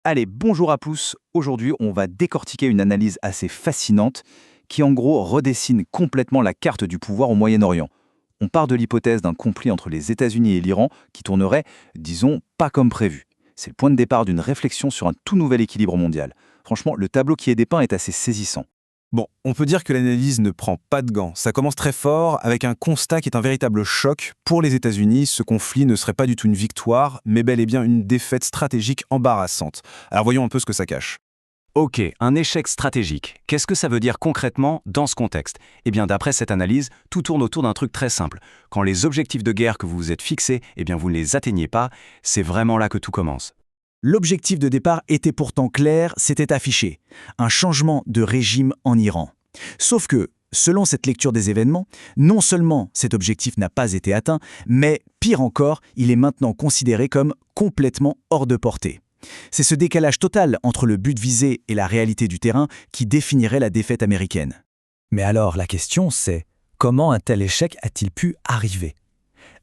Allez, bonjour à tous. Aujourd'hui, on va décortiquer une analyse assez fascinante qui, en gros, redessine complètement la carte du pouvoir au Moyen-Orient. On part de l'hypothèse d'un conflit entre les États-Unis et l'Iran qui tournerait, disons, pas comme prévu. C'est le point de départ d'une réflexion sur un tout nouvel équilibre mondial. Franchement, le tableau qui est dépeint est assez saisissant. Bon, on peut dire que l'analyse ne prend pas de gants. Ça commence très fort avec un constat qui est un véritable choc. Pour les États-Unis, ce conflit ne serait pas du tout une victoire, mais bel et bien une défaite stratégique embarrassante. Alors voyons un peu ce que ça cache. Ok, un échec stratégique. Qu'est-ce que ça veut dire concrètement dans ce contexte? Eh bien, d'après cette analyse, tout tourne autour d'un truc très simple. Quand les objectifs de guerre que vous vous êtes fixés, eh bien, vous ne les atteignez pas, c'est vraiment là que tout commence. L'objectif de départ était pourtant clair, c'était affiché. Un changement de régime en Iran. Sauf que, selon cette lecture des événements, non seulement cet objectif n'a pas été atteint, mais pire encore, il est maintenant considéré comme complètement hors de portée. C'est ce décalage total entre le but visé et la réalité du terrain qui définirait la défaite américaine. Mais alors la question c'est, comment un tel échec a-t-il pu arriver ?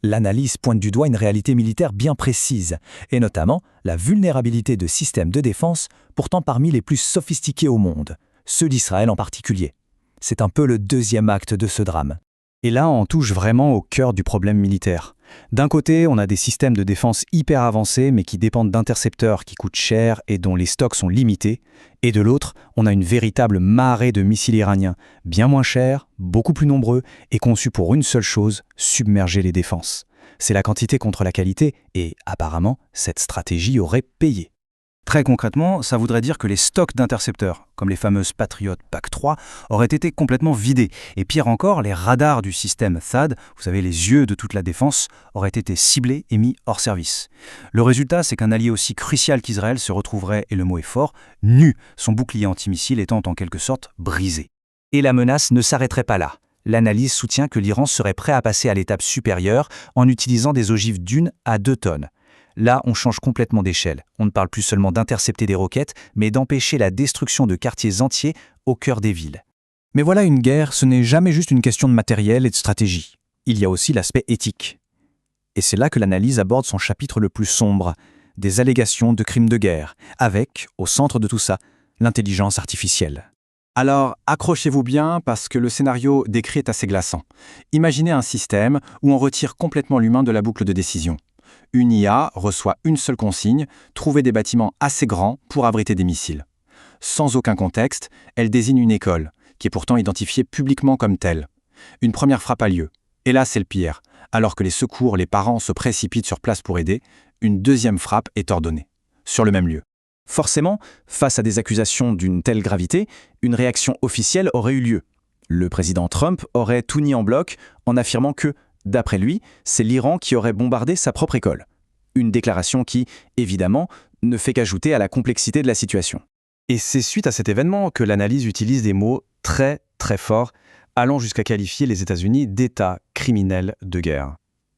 L'analyse pointe du doigt une réalité militaire bien précise, et notamment la vulnérabilité de systèmes de défense pourtant parmi les plus sophistiqués au monde, ceux d'Israël en particulier. C'est un peu le deuxième acte de ce drame. Et là, on touche vraiment au cœur du problème militaire. D'un côté, on a des systèmes de défense hyper avancés, mais qui dépendent d'intercepteurs qui coûtent cher et dont les stocks sont limités. Et de l'autre, on a une véritable marée de missiles iraniens, bien moins chers, beaucoup plus nombreux, et conçus pour une seule chose, submerger les défenses. C'est la quantité contre la qualité, et apparemment, cette stratégie aurait payé. Très concrètement, ça voudrait dire que les stocks d'intercepteurs, comme les fameuses Patriot PAC-3, auraient été complètement vidés. Et pire encore, les radars du système THAAD, vous savez, les yeux de toute la défense, auraient été ciblés et mis hors service. Le résultat, c'est qu'un allié aussi crucial qu'Israël se retrouverait, et le mot est fort, nu, son bouclier antimissile étant en quelque sorte brisé. Et la menace ne s'arrêterait pas là. L'analyse soutient que l'Iran serait prêt à passer à l'étape supérieure en utilisant des ogives d'1 à 2 tonnes. Là, on change complètement d'échelle. On ne parle plus seulement d'intercepter des roquettes, mais d'empêcher la destruction de quartiers entiers au cœur des villes. Mais voilà, une guerre, ce n'est jamais juste une question de matériel et de stratégie. Il y a aussi l'aspect éthique. Et c'est là que l'analyse aborde son chapitre le plus sombre, des allégations de crimes de guerre, avec, au centre de tout ça, l'intelligence artificielle. Alors, accrochez-vous bien parce que le scénario décrit est assez glaçant. Imaginez un système où on retire complètement l'humain de la boucle de décision. Une IA reçoit une seule consigne, trouver des bâtiments assez grands pour abriter des missiles. Sans aucun contexte, elle désigne une école, qui est pourtant identifiée publiquement comme telle. Une première frappe a lieu. Et là, c'est le pire. Alors que les secours, les parents se précipitent sur place pour aider, une deuxième frappe est ordonnée, sur le même lieu. Forcément, face à des accusations d'une telle gravité, une réaction officielle aurait eu lieu. Le président Trump aurait tout nié en bloc en affirmant que, d'après lui, c'est l'Iran qui aurait bombardé sa propre école. Une déclaration qui, évidemment, ne fait qu'ajouter à la complexité de la situation. Et c'est suite à cet événement que l'analyse utilise des mots très très forts, allant jusqu'à qualifier les États-Unis d'État criminel de guerre.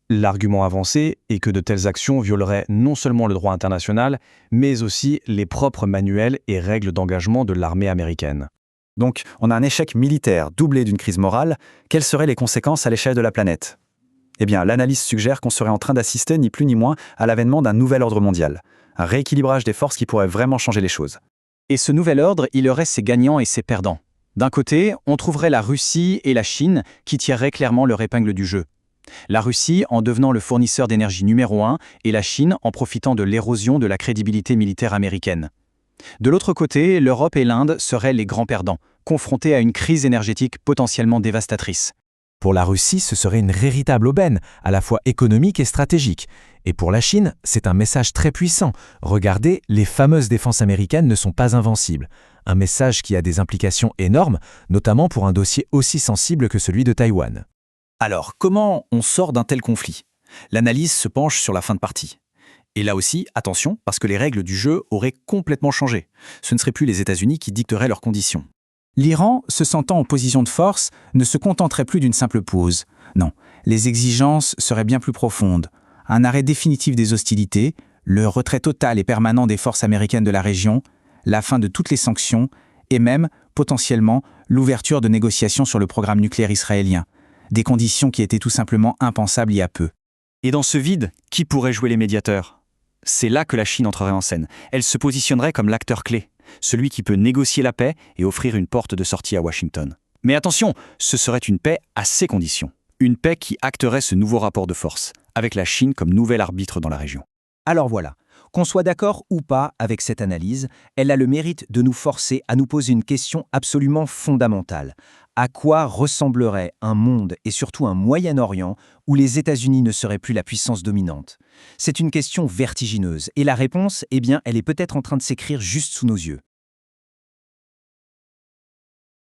L'argument avancé est que de telles actions violeraient non seulement le droit international, mais aussi les propres manuels et règles d'engagement de l'armée américaine. Donc, on a un échec militaire doublé d'une crise morale. Quelles seraient les conséquences à l'échelle de la planète ? Eh bien, l'analyse suggère qu'on serait en train d'assister ni plus ni moins à l'avènement d'un nouvel ordre mondial, un rééquilibrage des forces qui pourrait vraiment changer les choses. Et ce nouvel ordre, il aurait ses gagnants et ses perdants. D'un côté, on trouverait la Russie et la Chine qui tireraient clairement leur épingle du jeu. La Russie en devenant le fournisseur d'énergie numéro 1 et la Chine en profitant de l'érosion de la crédibilité militaire américaine. De l'autre côté, l'Europe et l'Inde seraient les grands perdants, confrontés à une crise énergétique potentiellement dévastatrice. Pour la Russie, ce serait une véritable aubaine, à la fois économique et stratégique. Et pour la Chine, c'est un message très puissant. Regardez, les fameuses défenses américaines ne sont pas invincibles. Un message qui a des implications énormes, notamment pour un dossier aussi sensible que celui de Taïwan. Alors, comment on sort d'un tel conflit ? L'analyse se penche sur la fin de partie. Et là aussi, attention, parce que les règles du jeu auraient complètement changé. Ce ne seraient plus les États-Unis qui dicteraient leurs conditions. L'Iran, se sentant en position de force, ne se contenterait plus d'une simple pause. Non, les exigences seraient bien plus profondes. Un arrêt définitif des hostilités, le retrait total et permanent des forces américaines de la région, la fin de toutes les sanctions et même, potentiellement, l'ouverture de négociations sur le programme nucléaire israélien. Des conditions qui étaient tout simplement impensables il y a peu. Et dans ce vide, qui pourrait jouer les médiateurs ? C'est là que la Chine entrerait en scène. Elle se positionnerait comme l'acteur clé, celui qui peut négocier la paix et offrir une porte de sortie à Washington. Mais attention, ce serait une paix à ses conditions. Une paix qui acterait ce nouveau rapport de force, avec la Chine comme nouvel arbitre dans la région. Alors voilà, qu'on soit d'accord ou pas avec cette analyse, elle a le mérite de nous forcer à nous poser une question absolument fondamentale. À quoi ressemblerait un monde et surtout un Moyen-Orient où les États-Unis ne seraient plus la puissance dominante? C'est une question vertigineuse et la réponse, eh bien, elle est peut-être en train de s'écrire juste sous nos yeux.